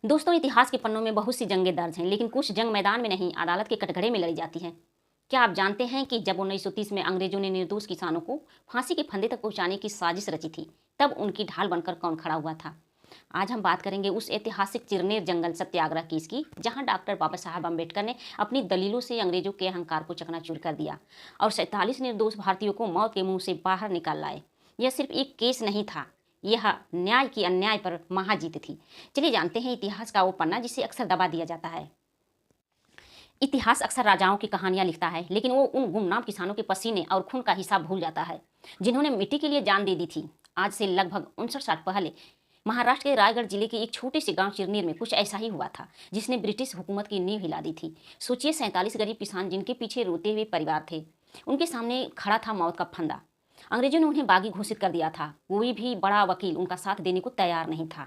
दोस्तों, इतिहास के पन्नों में बहुत सी जंगें दर्ज हैं, लेकिन कुछ जंग मैदान में नहीं, अदालत के कटघरे में लड़ी जाती हैं। क्या आप जानते हैं कि जब 1930 में अंग्रेजों ने निर्दोष किसानों को फांसी के फंदे तक पहुंचाने की साजिश रची थी, तब उनकी ढाल बनकर कौन खड़ा हुआ था? आज हम बात करेंगे उस ऐतिहासिक चिरनेर जंगल सत्याग्रह केस की, जहां डॉक्टर बाबा साहब अम्बेडकर ने अपनी दलीलों से अंग्रेजों के अहंकार को चकनाचूर कर दिया और 47 निर्दोष भारतीयों को मौत के मुंह से बाहर निकाल लाए। यह सिर्फ एक केस नहीं था, यह न्याय की अन्याय पर महाजीत थी। चलिए जानते हैं इतिहास का वो पन्ना जिसे अक्सर दबा दिया जाता है। इतिहास अक्सर राजाओं की कहानियां लिखता है, लेकिन वो उन गुमनाम किसानों के पसीने और खून का हिसाब भूल जाता है, जिन्होंने मिट्टी के लिए जान दे दी थी। आज से लगभग 59 साल पहले महाराष्ट्र के रायगढ़ जिले के एक छोटे से गांव चिरनीर में कुछ ऐसा ही हुआ था, जिसने ब्रिटिश हुकूमत की नींव हिला दी थी। सोचिए, 47 गरीब किसान जिनके पीछे रोते हुए परिवार थे, उनके सामने खड़ा था मौत का फंदा। अंग्रेजों ने उन्हें बागी घोषित कर दिया था। कोई भी बड़ा वकील उनका साथ देने को तैयार नहीं था,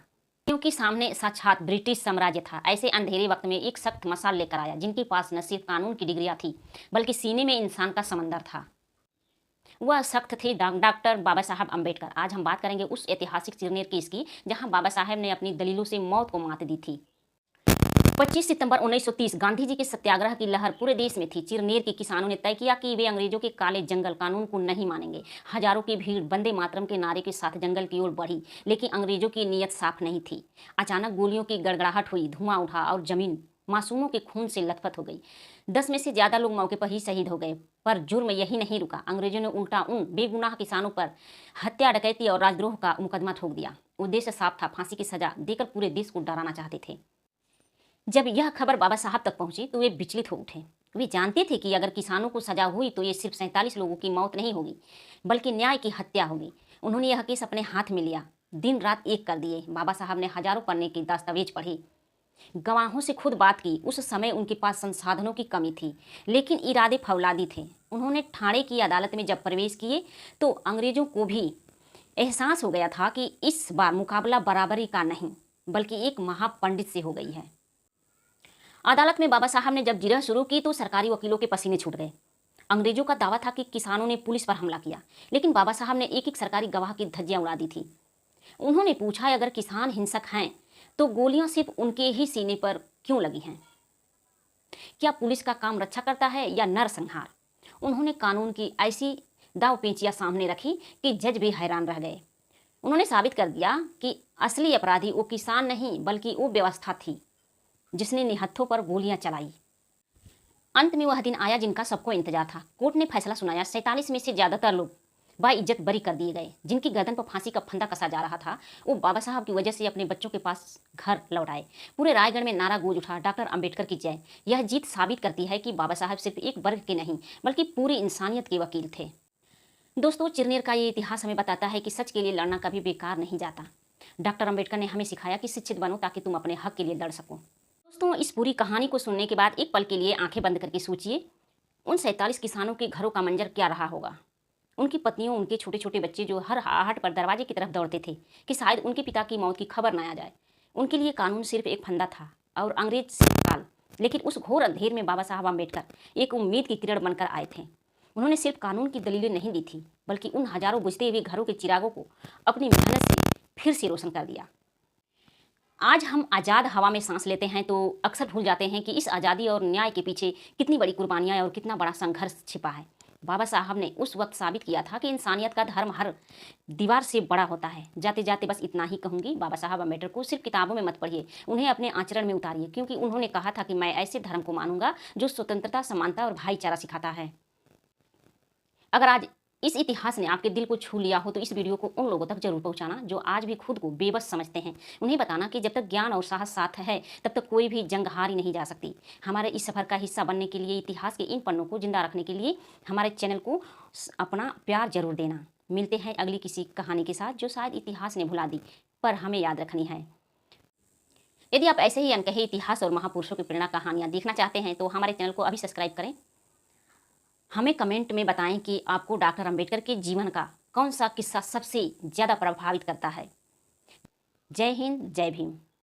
क्योंकि सामने साक्षात ब्रिटिश साम्राज्य था। ऐसे अंधेरे वक्त में एक सख्त मसाल लेकर आया, जिनके पास न सिर्फ कानून की डिग्रियां थी, बल्कि सीने में इंसान का समंदर था। वह सख्त थे डॉक्टर बाबा साहब अम्बेडकर। आज हम बात करेंगे उस ऐतिहासिक चिरनेर केस की, जहां बाबा साहब ने अपनी दलीलों से मौत को मात दी थी। 25 सितंबर 1930 गांधी जी के सत्याग्रह की लहर पूरे देश में थी। चिरनेर के किसानों ने तय किया कि वे अंग्रेजों के काले जंगल कानून को नहीं मानेंगे। हजारों की भीड़ वंदे मातरम के नारे के साथ जंगल की ओर बढ़ी, लेकिन अंग्रेजों की नीयत साफ नहीं थी। अचानक गोलियों की गड़गड़ाहट हुई, धुआं उठा और जमीन मासूमों के खून से लथपथ हो गई। 10 में से ज्यादा लोग मौके पर ही शहीद हो गए। पर जुर्म यही नहीं रुका। अंग्रेजों ने उल्टा उन बेगुनाह किसानों पर हत्या, डकैती और राजद्रोह का मुकदमा ठोक दिया। उद्देश्य साफ था, फांसी की सजा देकर पूरे देश को डराना चाहते थे। जब यह खबर बाबा साहब तक पहुंची तो वे विचलित हो उठे। वे जानते थे कि अगर किसानों को सजा हुई तो ये सिर्फ 47 लोगों की मौत नहीं होगी, बल्कि न्याय की हत्या होगी। उन्होंने यह केस अपने हाथ में लिया, दिन रात एक कर दिए। बाबा साहब ने हजारों पन्ने के दस्तावेज पढ़े, गवाहों से खुद बात की। उस समय उनके पास संसाधनों की कमी थी, लेकिन इरादे फौलादी थे। उन्होंने ठाणे की अदालत में जब प्रवेश किए तो अंग्रेजों को भी एहसास हो गया था कि इस बार मुकाबला बराबरी का नहीं, बल्कि एक महापंडित से हो गई है। अदालत में बाबा साहब ने जब जिरह शुरू की तो सरकारी वकीलों के पसीने छूट गए। अंग्रेजों का दावा था कि किसानों ने पुलिस पर हमला किया, लेकिन बाबा साहब ने एक एक सरकारी गवाह की धज्जियां उड़ा दी थी। उन्होंने पूछा, अगर किसान हिंसक हैं तो गोलियां सिर्फ उनके ही सीने पर क्यों लगी हैं? क्या पुलिस का काम रक्षा करता है या नरसंहार? उन्होंने कानून की ऐसी दावपेचियां सामने रखी कि जज भी हैरान रह गए। उन्होंने साबित कर दिया कि असली अपराधी वो किसान नहीं, बल्कि वो व्यवस्था थी जिसने निहत्थों पर गोलियां चलाई। अंत में वह दिन आया जिनका सबको इंतजार था। कोर्ट ने फैसला सुनाया। 47 में से ज्यादातर लोग बाइज्जत बरी कर दिए गए। जिनकी गर्दन पर फांसी का फंदा कसा जा रहा था, वो बाबा साहब की वजह से अपने बच्चों के पास घर लौट आए। पूरे रायगढ़ में नारा गूंज उठा, डॉक्टर अम्बेडकर की जय। यह जीत साबित करती है कि बाबा साहब सिर्फ एक वर्ग के नहीं, बल्कि पूरी इंसानियत के वकील थे। दोस्तों, चिरनेर का ये इतिहास हमें बताता है कि सच के लिए लड़ना कभी बेकार नहीं जाता। डॉक्टर अम्बेडकर ने हमें सिखाया कि शिक्षित बनो ताकि तुम अपने हक के लिए लड़ सको। दोस्तों, इस पूरी कहानी को सुनने के बाद एक पल के लिए आंखें बंद करके सोचिए, उन 47 किसानों के घरों का मंजर क्या रहा होगा। उनकी पत्नियों, उनके छोटे छोटे बच्चे जो हर आहट पर दरवाजे की तरफ दौड़ते थे कि शायद उनके पिता की मौत की खबर न आ जाए। उनके लिए कानून सिर्फ एक फंदा था और अंग्रेज सिर्फ काल। लेकिन उस घोर अंधेर में बाबा साहब अम्बेडकर एक उम्मीद की किरण बनकर आए थे। उन्होंने सिर्फ कानून की दलीलें नहीं दी थी, बल्कि उन हजारों बुझते हुए घरों के चिरागों को अपनी मेहनत से फिर से रोशन कर दिया। आज हम आज़ाद हवा में सांस लेते हैं तो अक्सर भूल जाते हैं कि इस आज़ादी और न्याय के पीछे कितनी बड़ी कुर्बानियां और कितना बड़ा संघर्ष छिपा है। बाबा साहब ने उस वक्त साबित किया था कि इंसानियत का धर्म हर दीवार से बड़ा होता है। जाते जाते बस इतना ही कहूँगी, बाबा साहब अम्बेडकर को सिर्फ किताबों में मत पढ़िए, उन्हें अपने आचरण में उतारिए, क्योंकि उन्होंने कहा था कि मैं ऐसे धर्म को मानूंगा जो स्वतंत्रता, समानता और भाईचारा सिखाता है। अगर आज इस इतिहास ने आपके दिल को छू लिया हो तो इस वीडियो को उन लोगों तक जरूर पहुंचाना जो आज भी खुद को बेबस समझते हैं। उन्हें बताना कि जब तक ज्ञान और साहस साथ है, तब तक कोई भी जंग हारी नहीं जा सकती। हमारे इस सफर का हिस्सा बनने के लिए, इतिहास के इन पन्नों को जिंदा रखने के लिए हमारे चैनल को अपना प्यार जरूर देना। मिलते हैं अगली किसी कहानी के साथ जो शायद इतिहास ने भुला दी, पर हमें याद रखनी है। यदि आप ऐसे ही अनकहे इतिहास और महापुरुषों की प्रेरणा कहानियाँ देखना चाहते हैं तो हमारे चैनल को अभी सब्सक्राइब करें। हमें कमेंट में बताएं कि आपको डॉक्टर अम्बेडकर के जीवन का कौन सा किस्सा सबसे ज़्यादा प्रभावित करता है। जय हिंद, जय भीम।